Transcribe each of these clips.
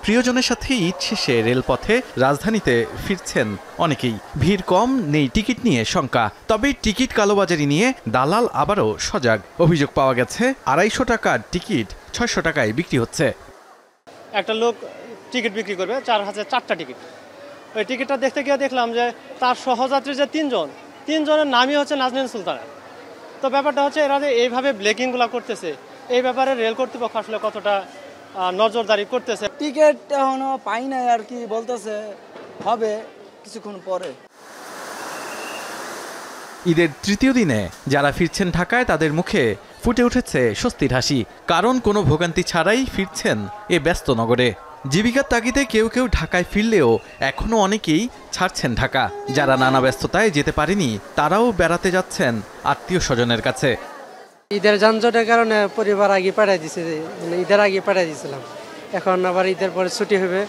প্রিয়জনের সাথে ঈদ শেষে রেলপথে রাজধানীতে ফিরছেন অনেকেই। ভিড় কম, নেই টিকিট নিয়ে শঙ্কা। তবে টিকিট কালোবাজারি নিয়ে দালাল আবারও সজাগ। অভিযোগ পাওয়া গেছে ২৫০ টাকার টিকিট ৬০০ টাকায় বিক্রি হচ্ছে। একটা লোক টিকিট বিক্রি করবে ৪টা টিকিট। ওই টিকিটটা দেখতে গিয়ে দেখলাম যে তার সহযাত্রী যে তিনজনের নামই হচ্ছে নাজনীন সুলতানা। তো ব্যাপারটা হচ্ছে এরা যে এইভাবে ব্লেকিংগুলো করতেছে, এই ব্যাপারে রেল কর্তৃপক্ষ আসলে কতটা নজরদারি করতেছে। টিকিট এখনো পাই নাই আর কি, বলতেছে হবে কিছুক্ষণ পরে। ঈদের তৃতীয় দিনে যারা ফিরছেন ঢাকায় তাদের মুখে ফুটে উঠেছে স্বস্তির হাসি। কারণ কোনো ভোগান্তি ছাড়াই ফিরছেন এ ব্যস্ত নগরে। জীবিকার তাগিদে কেউ কেউ ঢাকায় ফিরলেও এখনও অনেকেই ছাড়ছেন ঢাকা। যারা নানা ব্যস্ততায় যেতে পারেনি তারাও বেড়াতে যাচ্ছেন আত্মীয় স্বজনের কাছে। ঈদের যানজটের কারণে পরিবার আগে পাঠিয়ে দিয়েছে, ঈদের আগে পাঠিয়ে দিয়েছিলাম। এখন আবার ঈদের পরে ছুটি হবে,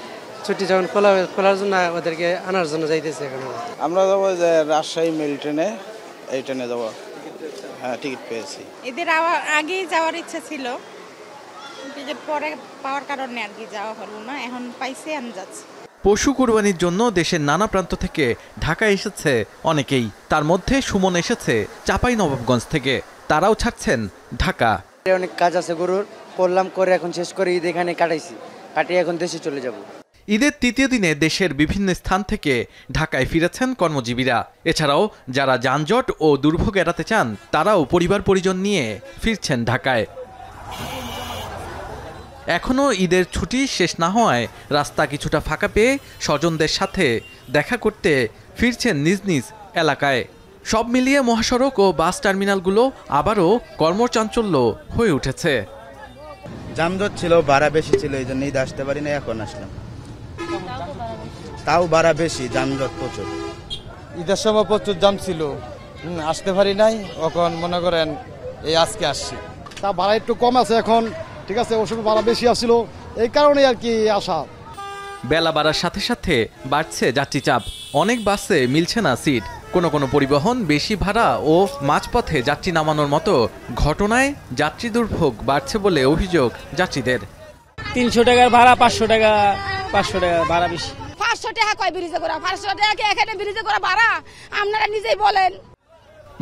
ছুটি যখন খোলার জন্য ওদেরকে আনার জন্য যাইতেছে। এখন আমরা যাবো যে রাজশাহী মেল ট্রেনে, এই ট্রেনে যাবো। হ্যাঁ, টিকিট পেয়েছি। ঈদের আগেই যাওয়ার ইচ্ছা ছিল, টিকিট পরে পাওয়ার কারণে আর কি যাওয়া হলো না। এখন পাইছি, আমি যাচ্ছি। পশু কুরবানির জন্য দেশের নানা প্রান্ত থেকে ঢাকায় এসেছে অনেকেই। তার মধ্যে সুমন এসেছে চাঁপাইনবাবগঞ্জ থেকে। তারাও ছাড়ছেন ঢাকা। অনেক কাজ আছে গরুর, করলাম, করে এখন শেষ করে ঈদ এখানে কাটিয়ে এখন দেশে চলে যাব। ঈদের তৃতীয় দিনে দেশের বিভিন্ন স্থান থেকে ঢাকায় ফিরেছেন কর্মজীবীরা। এছাড়াও যারা যানজট ও দুর্ভোগ এড়াতে চান তারাও পরিবার পরিজন নিয়ে ফিরছেন ঢাকায়। এখনও ঈদের ছুটি শেষ না হওয়ায় রাস্তা কিছুটা ফাঁকা পেয়ে স্বজনদের সাথে দেখা করতে ফিরছেন নিজ নিজ এলাকায়। সব মিলিয়ে মহাসড়ক ও বাস টার্মিনালগুলো আবারও কর্মচাঞ্চল্য হয়ে উঠেছে। যানজট ছিল, ভাড়া বেশি ছিল, এই জন্য ঈদ আসতে পারি না। এখন আসলাম, তাও ভাড়া বেশি, যানজট প্রচুর। ঈদের সময় প্রচুর জাম ছিল, আসতে পারি নাই। এখন মনে করেন এই আজকে আসছি, তা ভাড়া একটু কম আছে এখন, ঠিক আছে। ওর সময় ভাড়া বেশি আসছিল, এই কারণে আর কি আসা। বেলা বাড়ার সাথে সাথে বাড়ছে যাত্রী চাপ। অনেক বাসে মিলছে না সিট। কোনো পরিবহন বেশি ভাড়া ও মাঝপথে যাত্রী নামানোর মতো ঘটনায় যাত্রী দুর্ভোগ বাড়ছে বলে অভিযোগ যাত্রীদের। ৩০০ টাকার ভাড়া, ৫০০ টাকা ভাড়া বেশি। ৫০০ টাকা কয় ব্রিজে করা, ৫০০ টাকা এখানে ব্রিজে করা ভাড়া, আপনারা নিজেই বলেন।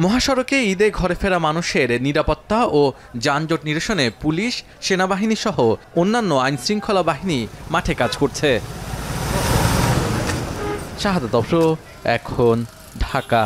মহাসড়কে ঈদে ঘরে ফেরা মানুষের নিরাপত্তা ও যানজট নিরসনে পুলিশ, সেনাবাহিনী সহ অন্যান্য আইনশৃঙ্খলা বাহিনী মাঠে কাজ করছে। শাহাদাত অফরো, এখন ঢাকা।